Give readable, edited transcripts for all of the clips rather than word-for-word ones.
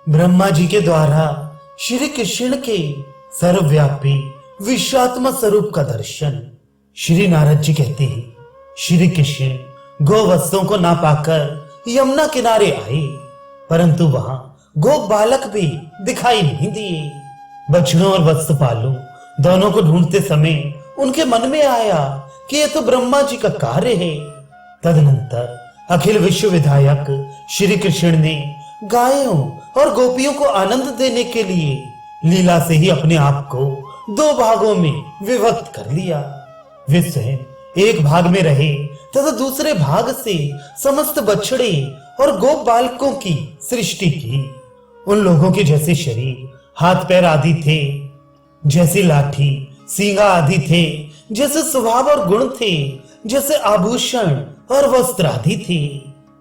ब्रह्मा जी के द्वारा श्री कृष्ण के सर्वव्यापी विश्वात्मा स्वरूप का दर्शन। श्री नारद जी कहते हैं, श्री कृष्ण गो वस्तुओं को ना पाकर यमुना किनारे आए, परंतु वहां गो बालक भी दिखाई नहीं दिए। बछड़ों और वत्सपालों दोनों को ढूंढते समय उनके मन में आया कि यह तो ब्रह्मा जी का कार्य है। तदनंतर अखिल विश्व विधायक श्री कृष्ण ने गायों और गोपियों को आनंद देने के लिए लीला से ही अपने आप को दो भागों में विभक्त कर लिया। वे स्वयं एक भाग में रहे तथा दूसरे भाग से समस्त बछड़े और गो बालकों की सृष्टि की। उन लोगों के जैसे शरीर, हाथ पैर आदि थे, जैसी लाठी सींगा आदि थे, जैसे स्वभाव और गुण थे, जैसे आभूषण और वस्त्र आदि थे।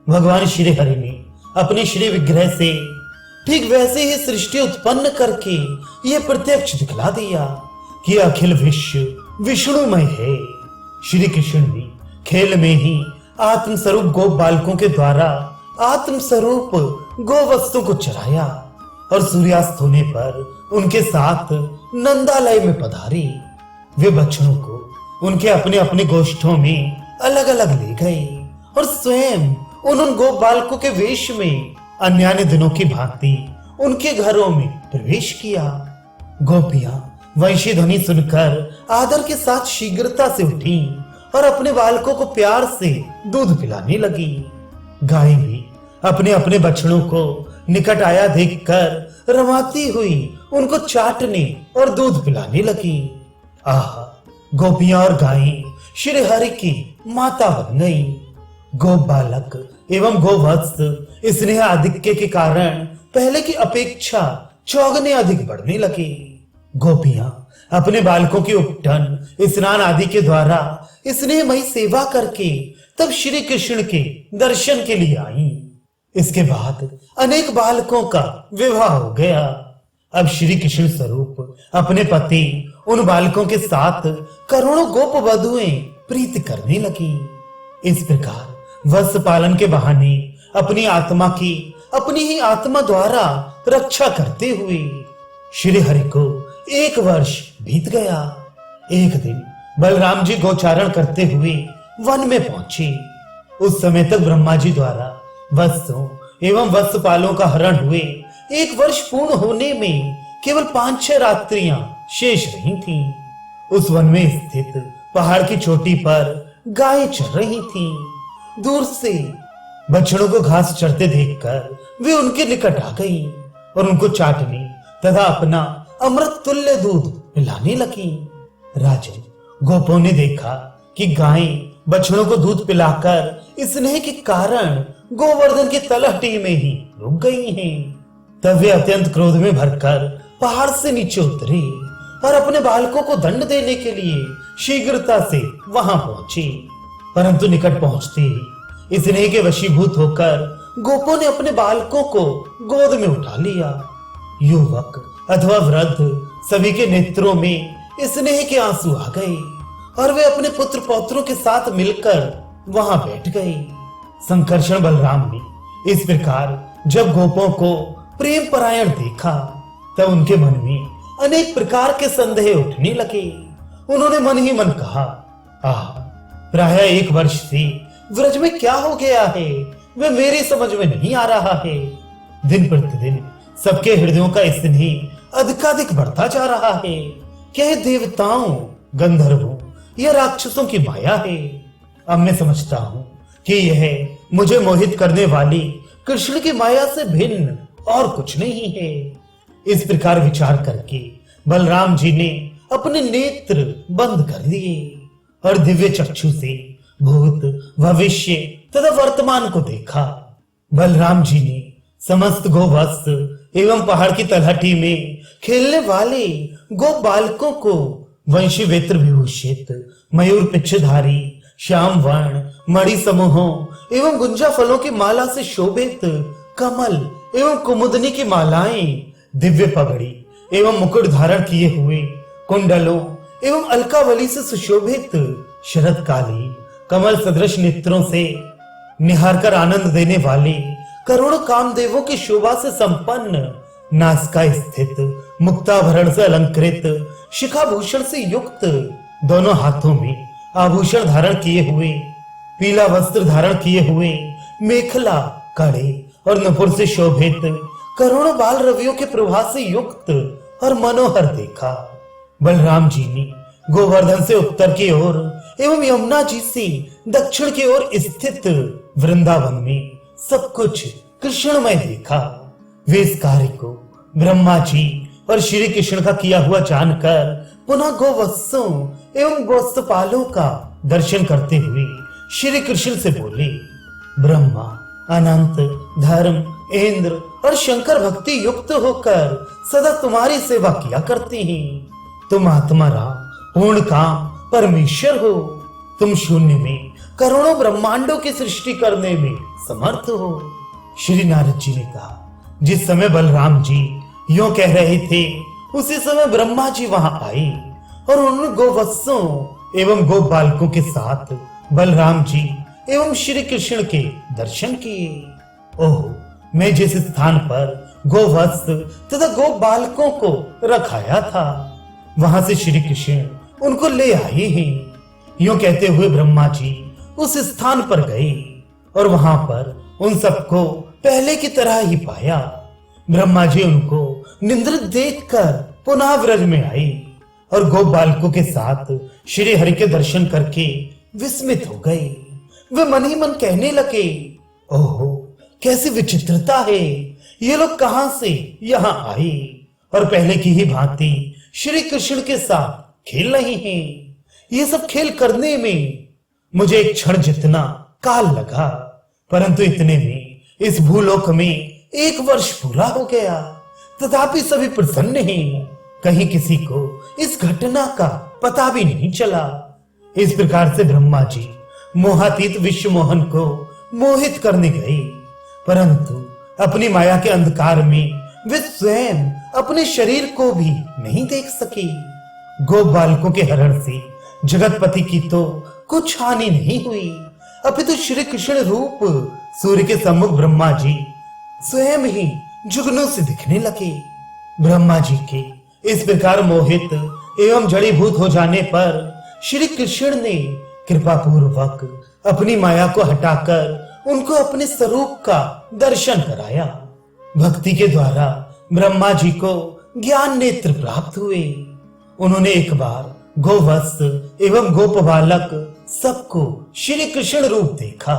भगवान श्री हरि ने अपने श्री विग्रह से ठीक वैसे ही सृष्टि उत्पन्न करके यह प्रत्यक्ष दिखला दिया कि अखिल विश्व विष्णुमय है। श्री कृष्ण ने खेल में ही आत्म स्वरूप गो बालकों के द्वारा आत्म स्वरूप गो वस्तु को चराया और सूर्यास्त होने पर उनके साथ नंदालय में पधारे। वे बच्चों को उनके अपने अपने गोष्ठों में अलग अलग ले गए और स्वयं उन गो बालकों के वेश में अन्य दिनों की भांति उनके घरों में प्रवेश किया। गोपियां वंशी ध्वनि सुनकर आदर के साथ शीघ्रता से उठी और अपने बालकों को प्यार से दूध पिलाने लगी। गाय भी अपने अपने बछड़ों को निकट आया देखकर रमाती हुई उनको चाटने और दूध पिलाने लगी। आह, गोपियां और गायें श्री हरि की माता बन गई। गो बालक एवं गोवत्स स्नेह आधिक्य के कारण पहले की अपेक्षा चौगुने अधिक बढ़ने लगे। गोपियां अपने बालकों की उपटन, स्नान आदि के द्वारा स्नेहमयी सेवा करके तब श्री कृष्ण के दर्शन के लिए आई। इसके बाद अनेक बालकों का विवाह हो गया। अब श्री कृष्ण स्वरूप अपने पति उन बालकों के साथ करोड़ों गोप वधुएं प्रीत करने लगी। इस प्रकार वत्स पालन के बहाने अपनी आत्मा की अपनी ही आत्मा द्वारा रक्षा करते हुए श्री हरि को 1 वर्ष बीत गया। एक दिन बलराम जी गोचारण करते हुए वन में पहुंचे। उस समय तक ब्रह्मा जी द्वारा वत्सों एवं वत्सपालों का हरण हुए 1 वर्ष पूर्ण होने में केवल 5-6 रात्रियां शेष रही थीं। उस वन में स्थित पहाड़ की चोटी पर गायें चर रही थीं। दूर से बछड़ों को घास चरते देखकर वे उनके निकट आ गई और उनको चाटने तथा अपना अमृत तुल्य दूध पिलाने लगी। राजन, गोपों ने देखा कि गायें बछड़ों को दूध पिलाकर स्नेह के कारण गोवर्धन की तलहटी में ही रुक गई हैं। तब वे अत्यंत क्रोध में भरकर पहाड़ से नीचे उतरे और अपने बालकों को दंड देने के लिए शीघ्रता से वहां पहुंचे। परंतु निकट पहुंचते ही स्नेह के वशीभूत होकर गोपों ने अपने बालकों को गोद में उठा लिया। युवक अथवा वृद्ध सभी के नेत्रों में स्नेह के आंसू आ गए और वे अपने पुत्र पौत्रों के साथ मिलकर वहां बैठ गए। संकर्षण बलराम ने इस प्रकार जब गोपों को प्रेम परायण देखा तब उनके मन में अनेक प्रकार के संदेह उठने लगे। उन्होंने मन ही मन कहा, प्राय 1 वर्ष से व्रज में क्या हो गया है, वे मेरी समझ में नहीं आ रहा है। दिन प्रतिदिन सबके हृदयों का स्नेह अधिकाधिक बढ़ता जा रहा है। क्या ये देवताओं, गंधर्वों या राक्षसों की माया है? अब मैं समझता हूँ कि यह मुझे मोहित करने वाली कृष्ण की माया से भिन्न और कुछ नहीं है। इस प्रकार विचार करके बलराम जी ने अपने नेत्र बंद कर दिए और दिव्य चक्षु से भूत, भविष्य तथा वर्तमान को देखा। बलराम जी ने समस्त गोवत्स एवं पहाड़ की तलहटी में खेलने वाले गो बालकों को वंशी वेत्र विभूषित, मयूर पिच्छधारी, श्याम वर्ण, मणि समूहों एवं गुंजा फलों की माला से शोभित कमल एवं कुमुदनी की मालाएं, दिव्य पगड़ी एवं मुकुट धारण किए हुए कुंडलों एवं अलकावली से सुशोभित शरदकाली कमल सदृश नेत्रों से निहार कर आनंद देने वाले करोड़ों कामदेवों की शोभा से संपन्न, नासिका स्थित, मुक्ताभरण से अलंकृत, शिखाभूषण से युक्त, दोनों हाथों में आभूषण धारण किए हुए, पीला वस्त्र धारण किए हुए, मेखला, कड़े और नपुर से शोभित, करोड़ों बाल रवियों के प्रभाव से युक्त और मनोहर देखा। बलराम जी ने गोवर्धन से उत्तर की ओर एवं यमुना जी से दक्षिण की ओर स्थित वृंदावन में सब कुछ कृष्णमय देखा। वे इस कार्य को ब्रह्मा जी और श्री कृष्ण का किया हुआ जानकर पुनः गोवत्सों एवं गोवत्सपालों का दर्शन करते हुए श्री कृष्ण से बोले, ब्रह्मा अनंत, धर्म, इंद्र और शंकर भक्ति युक्त होकर सदा तुम्हारी सेवा किया करते हैं। तुम आत्मा राम, पूर्ण काम परमेश्वर हो। तुम शून्य में करोड़ों ब्रह्मांडों की सृष्टि करने में समर्थ हो। श्री नारद जी ने कहा, जिस समय बलराम जी यूं कह रहे थे, उसी समय ब्रह्मा जी वहां आए और उन गोवत्सों एवं गो बालकों के साथ बलराम जी एवं श्री कृष्ण के दर्शन किए। ओह, मैं जिस स्थान पर गोवत्स तथा गो बालकों को रखाया था, वहां से श्री कृष्ण उनको ले आए हैं। यूं कहते हुए ब्रह्मा जी उस स्थान पर गए और वहां पर उन सबको पहले की तरह ही पाया। ब्रह्मा जी उनको निंद्रित देखकर पुनः व्रज में आए और गो बालकों के साथ श्री हरि के दर्शन करके विस्मित हो गए। वे मन ही मन कहने लगे, ओहो, कैसी विचित्रता है, ये लोग कहां से यहाँ आए और पहले की ही भांति श्री कृष्ण के साथ खेल रहे हैं। ये सब खेल करने में मुझे एक क्षण जितना काल लगा, परंतु इतने में इस भूलोक में 1 वर्ष पूरा हो गया। तथापि सभी प्रसन्न हैं, कहीं किसी को इस घटना का पता भी नहीं चला। इस प्रकार से ब्रह्मा जी मोहातीत विश्व मोहन को मोहित करने गए, परंतु अपनी माया के अंधकार में वे स्वयं अपने शरीर को भी नहीं देख सके। गो बालकों के हरण से जगतपति की तो कुछ हानि नहीं हुई, अपितु श्री कृष्ण रूप सूर्य के सम्मुख ब्रह्मा जी स्वयं ही जुगनों से दिखने लगे। ब्रह्मा जी के इस प्रकार मोहित एवं जड़ीभूत हो जाने पर श्री कृष्ण ने कृपा पूर्वक अपनी माया को हटाकर उनको अपने स्वरूप का दर्शन कराया। भक्ति के द्वारा ब्रह्मा जी को ज्ञान नेत्र प्राप्त हुए। उन्होंने एक बार गोवत्स एवं गोप बालक सबको श्री कृष्ण रूप देखा।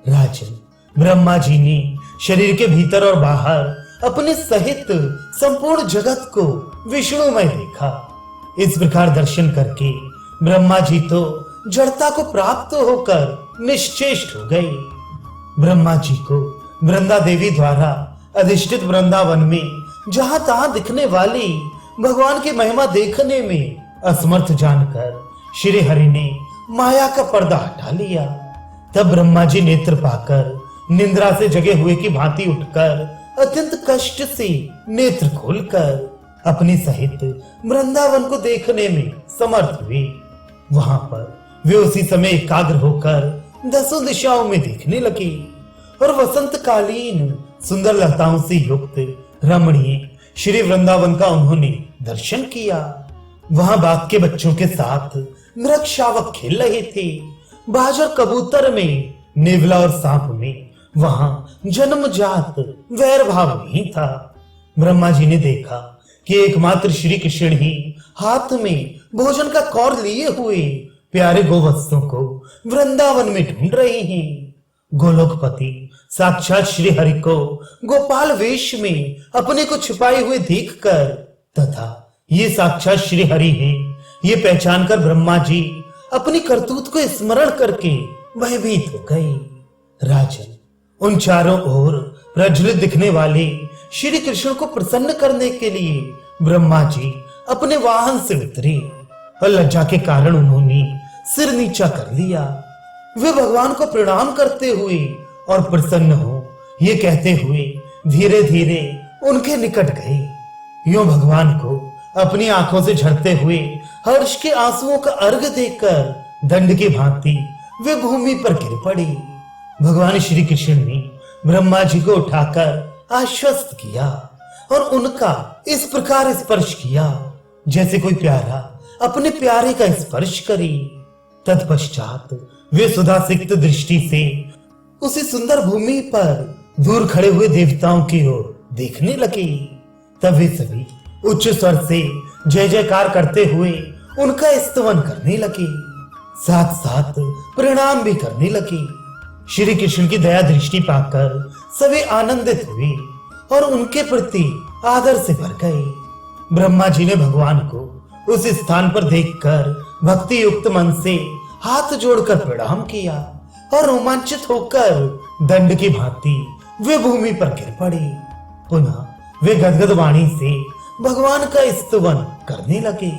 राजन, ब्रह्मा जी ने शरीर के भीतर और बाहर अपने सहित संपूर्ण जगत को विष्णुमय देखा। इस प्रकार दर्शन करके ब्रह्मा जी तो जड़ता को प्राप्त होकर निश्चेष्ट हो गए। ब्रह्मा जी को वृंदा देवी द्वारा अधिष्ठित वृंदावन में जहां तहां दिखने वाली भगवान की महिमा देखने में असमर्थ जानकर श्री हरि ने माया का पर्दा हटा लिया। तब ब्रह्मा जी नेत्र पाकर निंद्रा से जगे हुए की भांति उठकर अत्यंत कष्ट से नेत्र खोलकर अपने सहित वृंदावन को देखने में समर्थ हुए। वहां पर वे उसी समय एकाग्र होकर 10 दिशाओं में देखने लगे और वसंत कालीन सुंदर लताओं से युक्त रमणीय श्री वृंदावन का उन्होंने दर्शन किया। वहां बाग के बच्चों के साथ मृग शावक खेल रहे थे। बाज और कबूतर में, नेवला और सांप में वहां जन्मजात वैर भाव नहीं था। ब्रह्मा जी ने देखा कि एकमात्र श्री कृष्ण ही हाथ में भोजन का कौर लिए हुए प्यारे गोवत्सों को वृंदावन में ढूंढ रहे हैं। गोलोकपति साक्षात श्री हरि को गोपाल वेश में अपने को छिपाए हुए देखकर तथा ये साक्षात श्री हरि है ये पहचान कर ब्रह्मा जी अपनी करतूत को स्मरण करके भयभीत हो गए। राजन, उन चारों ओर प्रज्वलित दिखने वाले श्री कृष्ण को प्रसन्न करने के लिए ब्रह्मा जी अपने वाहन से उतरे और लज्जा के कारण उन्होंने सिर नीचा कर लिया। वे भगवान को प्रणाम करते हुए और प्रसन्न हो ये कहते हुए धीरे धीरे उनके निकट गए। यूं भगवान को अपनी आंखों से झरते हुए हर्ष के आंसुओं का अर्घ देकर दंड की भांति वे भूमि पर गिर पड़े। भगवान श्री कृष्ण ने ब्रह्मा जी को उठाकर आश्वस्त किया और उनका इस प्रकार स्पर्श किया जैसे कोई प्यारा अपने प्यारे का स्पर्श करे। तत्पश्चात वे सुधासिक्त दृष्टि से उसी सुंदर भूमि पर दूर खड़े हुए देवताओं की ओर देखने लगे। तब वे सभी उच्च स्वर से जय जयकार करते हुए उनका स्तवन करने लगे, साथ साथ प्रणाम भी करने लगे। श्री कृष्ण की दया दृष्टि पाकर सभी आनंदित हुए और उनके प्रति आदर से भर गए। ब्रह्मा जी ने भगवान को उस स्थान पर देखकर भक्ति युक्त मन से हाथ जोड़कर प्रणाम किया और रोमांचित होकर दंड की भांति वे भूमि पर गिर पड़े। पुनः वे गदगद वाणी से भगवान का स्तवन करने लगे।